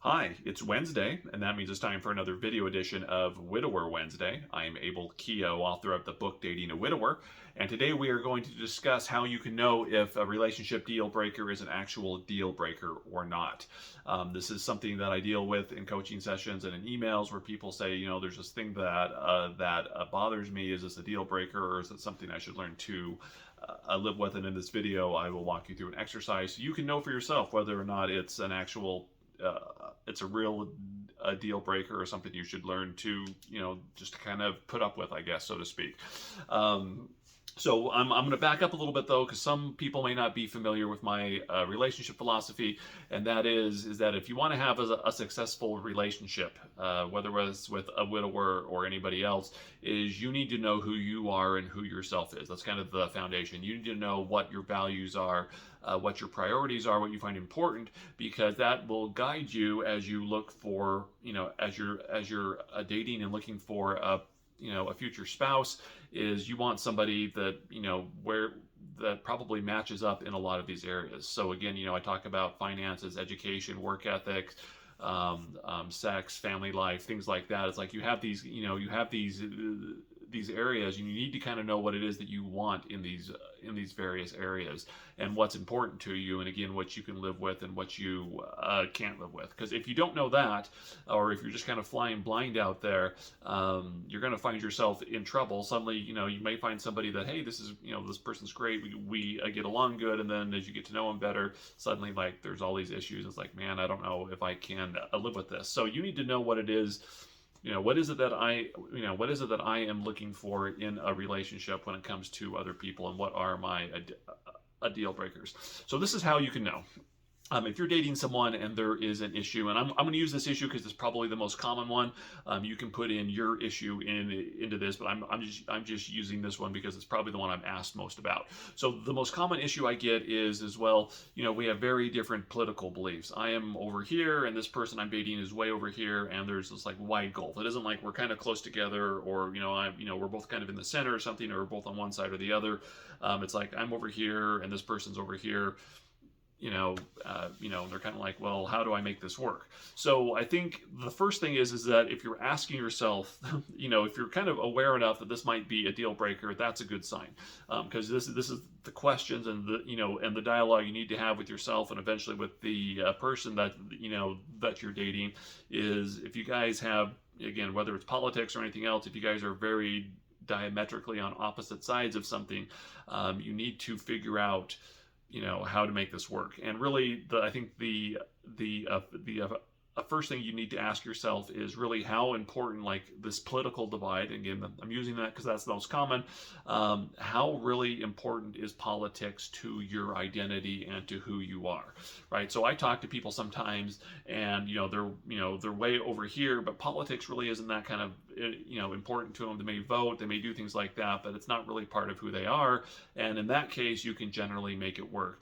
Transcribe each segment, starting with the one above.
Hi, it's Wednesday, and that means it's time for another video edition of Widower Wednesday. I am Abel Keogh, author of the book Dating a Widower, and today we are going to discuss how you can know if a relationship deal breaker is an actual deal breaker or not. This is something that I deal with in coaching sessions and in emails where people say, there's this thing that bothers me. Is this a deal breaker, or is it something I should learn to live with? And in this video, I will walk you through an exercise so you can know for yourself whether or not it's an actual it's a real deal breaker or something you should learn to, just to kind of put up with, I guess, so to speak. So I'm going to back up a little bit though, because some people may not be familiar with my relationship philosophy, and that is that if you want to have a successful relationship, whether it's with a widower or anybody else, is you need to know who you are and who yourself is. That's kind of the foundation. You need to know what your values are, what your priorities are, what you find important, because that will guide you as you look for, as you're dating and looking for a future spouse. Is you want somebody that that probably matches up in a lot of these areas. So again, I talk about finances, education, work ethic, sex, family life, things like that. It's like you have these areas, and you need to kind of know what it is that you want in these various areas and what's important to you, and again, what you can live with and what you can't live with. Because if you don't know that, or if you're just kind of flying blind out there, you're going to find yourself in trouble. Suddenly, you may find somebody that, hey, this person's great, we get along good, and then as you get to know them better, suddenly like there's all these issues. It's like, man, I don't know if I can live with this. So you need to know what it is. What is it that I am looking for in a relationship when it comes to other people, and what are my deal breakers? So this is how you can know. If you're dating someone and there is an issue, and I'm going to use this issue because it's probably the most common one. You can put in your issue into this, but I'm just using this one because it's probably the one I'm asked most about. So the most common issue I get is, as well, we have very different political beliefs. I am over here, and this person I'm dating is way over here, and there's this like wide gulf. It isn't like we're kind of close together, or we're both kind of in the center or something, or we're both on one side or the other. It's like I'm over here and this person's over here. They're kind of like, well, how do I make this work? So I think the first thing is that if you're asking yourself, if you're kind of aware enough that this might be a deal breaker, that's a good sign, because this is the questions and the dialogue you need to have with yourself and eventually with the person that you're dating. Is if you guys have, again, whether it's politics or anything else, if you guys are very diametrically on opposite sides of something, you need to figure out how to make this work. And really, I think the first thing you need to ask yourself is really how important, like this political divide, and again, I'm using that because that's the most common, how really important is politics to your identity and to who you are, right? So I talk to people sometimes, and they're way over here, but politics really isn't that kind of important to them. They may vote, they may do things like that, but it's not really part of who they are. And in that case, you can generally make it work.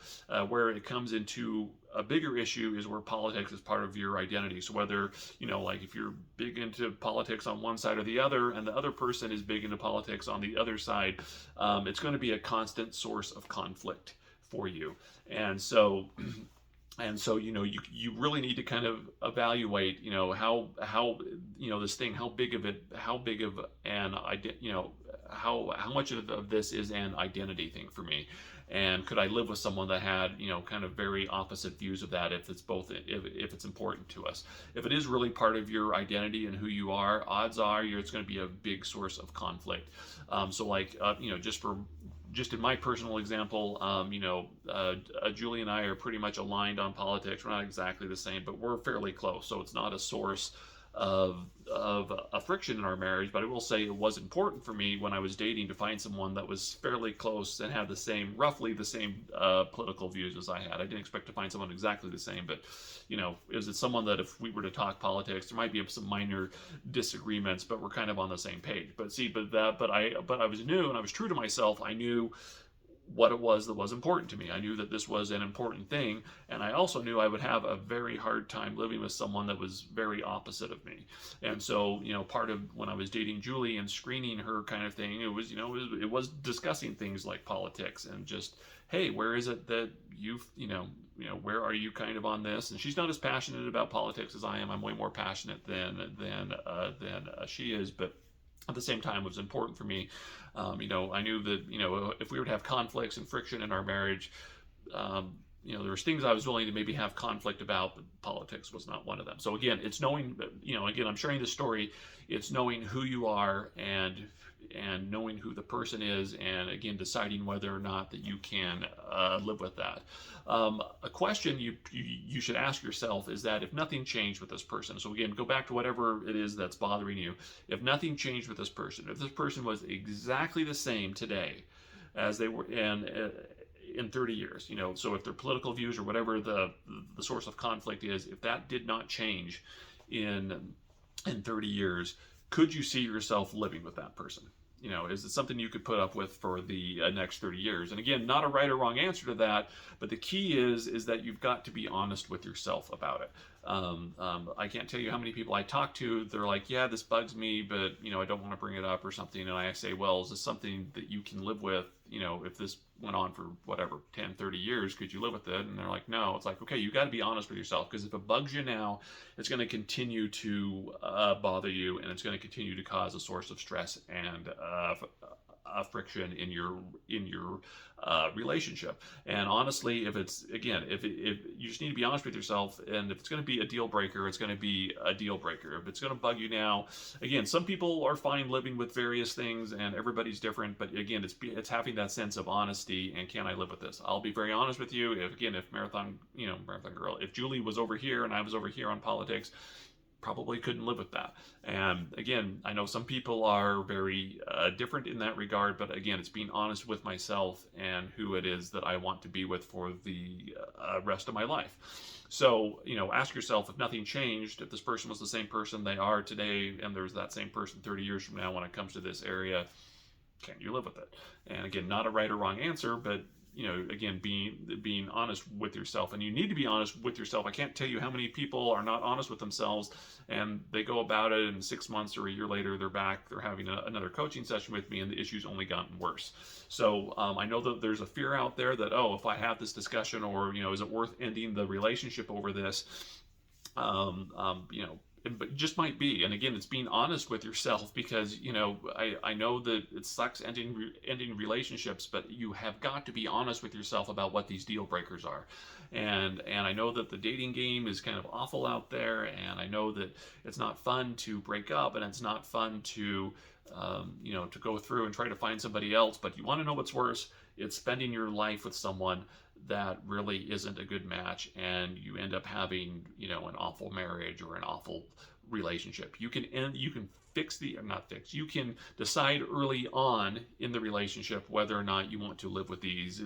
Where it comes into a bigger issue is where politics is part of your identity. So whether, like if you're big into politics on one side or the other, and the other person is big into politics on the other side, it's going to be a constant source of conflict for you. And so you really need to kind of evaluate, how this thing, how big of an how much of this is an identity thing for me, and could I live with someone that had kind of very opposite views of that, if it's important to us. If it is really part of your identity and who you are, odds are it's going to be a big source of conflict. So like just in my personal example, Julie and I are pretty much aligned on politics. We're not exactly the same, but we're fairly close. So it's not a source of a friction in our marriage. But I will say it was important for me when I was dating to find someone that was fairly close and had roughly the same political views as I had. I didn't expect to find someone exactly the same, but is it someone that if we were to talk politics, there might be some minor disagreements, but we're kind of on the same page. But I was new, and I was true to myself. I knew what it was that was important to me. I knew that this was an important thing, and I also knew I would have a very hard time living with someone that was very opposite of me. And so, part of when I was dating Julie and screening her kind of thing, it was, it was discussing things like politics and just, hey, where is it that where are you kind of on this? And she's not as passionate about politics as I am. I'm way more passionate than she is, but at the same time, it was important for me. I knew that, if we were to have conflicts and friction in our marriage, there was things I was willing to maybe have conflict about, but politics was not one of them. So again, it's knowing, again, I'm sharing this story. It's knowing who you are and knowing who the person is, and again, deciding whether or not that you can live with that. A question you should ask yourself is that if nothing changed with this person, so again, go back to whatever it is that's bothering you. If nothing changed with this person, if this person was exactly the same today as they were in 30 years, so if their political views or whatever the source of conflict is, if that did not change in 30 years, could you see yourself living with that person? Is it something you could put up with for the next 30 years? And again, not a right or wrong answer to that, but the key is that you've got to be honest with yourself about it. I can't tell you how many people I talk to, they're like, yeah, this bugs me, but, I don't want to bring it up or something. And I say, well, is this something that you can live with? If this went on for whatever, 10, 30 years, could you live with it? And they're like, no. It's like, okay, you got to be honest with yourself, because if it bugs you now, it's going to continue to bother you, and it's going to continue to cause a source of stress and friction in your relationship. And honestly, if you just need to be honest with yourself, and if it's going to be a deal breaker, it's going to be a deal breaker. If it's going to bug you now, again, some people are fine living with various things, and everybody's different. But again, it's having that sense of honesty, and can I live with this? I'll be very honest with you. If Marathon Girl, if Julie was over here and I was over here on politics, probably couldn't live with that. And again, I know some people are very different in that regard, but again, it's being honest with myself and who it is that I want to be with for the rest of my life. So, ask yourself, if nothing changed, if this person was the same person they are today, and there's that same person 30 years from now when it comes to this area, can you live with it? And again, not a right or wrong answer, but again, being honest with yourself. And you need to be honest with yourself. I can't tell you how many people are not honest with themselves, and they go about it, and 6 months or a year later, they're back, they're having another coaching session with me, and the issue's only gotten worse. So I know that there's a fear out there that, if I have this discussion, or, is it worth ending the relationship over this? But it just might be. And again, it's being honest with yourself, because I know that it sucks ending relationships, but you have got to be honest with yourself about what these deal breakers are. And I know that the dating game is kind of awful out there, and I know that it's not fun to break up, and it's not fun to to go through and try to find somebody else. But you want to know what's worse? It's spending your life with someone that really isn't a good match, and you end up having an awful marriage or an awful relationship. You can you can decide early on in the relationship whether or not you want to live with these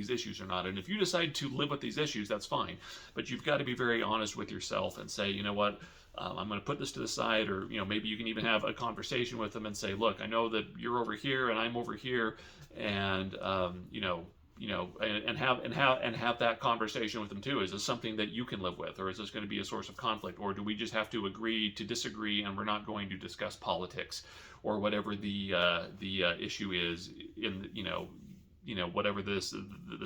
issues or not. And if you decide to live with these issues, that's fine, but you've got to be very honest with yourself and say, you know what, I'm going to put this to the side. Or maybe you can even have a conversation with them and say, look, I know that you're over here and I'm over here, and and have that conversation with them too. Is this something that you can live with, or is this going to be a source of conflict, or do we just have to agree to disagree, and we're not going to discuss politics or whatever the issue is in whatever this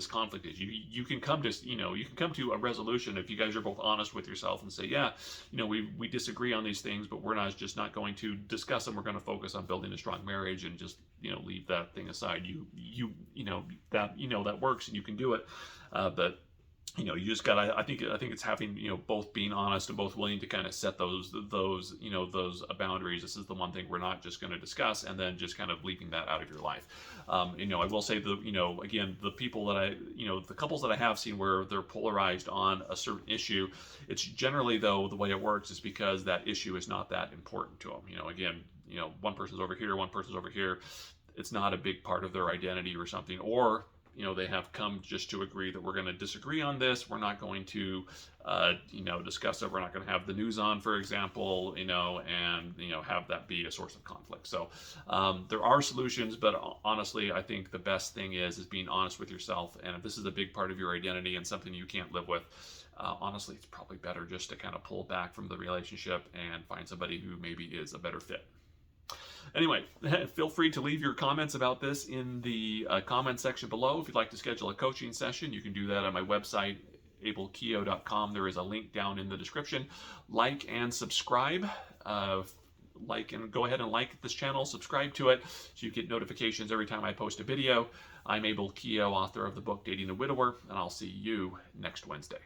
conflict is. You can come to a resolution if you guys are both honest with yourself and say, yeah, we disagree on these things, but we're not going to discuss them. We're going to focus on building a strong marriage, and just leave that thing aside. That works, and you can do it, but you just gotta, I think it's having, both being honest and both willing to kind of set those boundaries. This is the one thing we're not just going to discuss, and then just kind of leaving that out of your life. I will say again, the people that the couples that I have seen where they're polarized on a certain issue, it's generally, though, the way it works is because that issue is not that important to them. Again, one person's over here, one person's over here. It's not a big part of their identity or something, or they have come just to agree that we're going to disagree on this. We're not going to, discuss it. We're not going to have the news on, for example, and, have that be a source of conflict. So there are solutions, but honestly, I think the best thing is being honest with yourself. And if this is a big part of your identity and something you can't live with, honestly, it's probably better just to kind of pull back from the relationship and find somebody who maybe is a better fit. Anyway, feel free to leave your comments about this in the comment section below. If you'd like to schedule a coaching session, you can do that on my website, abelkeogh.com. There is a link down in the description. Like and subscribe. Go ahead and like this channel, subscribe to it, so you get notifications every time I post a video. I'm Abel Keogh, author of the book Dating a Widower, and I'll see you next Wednesday.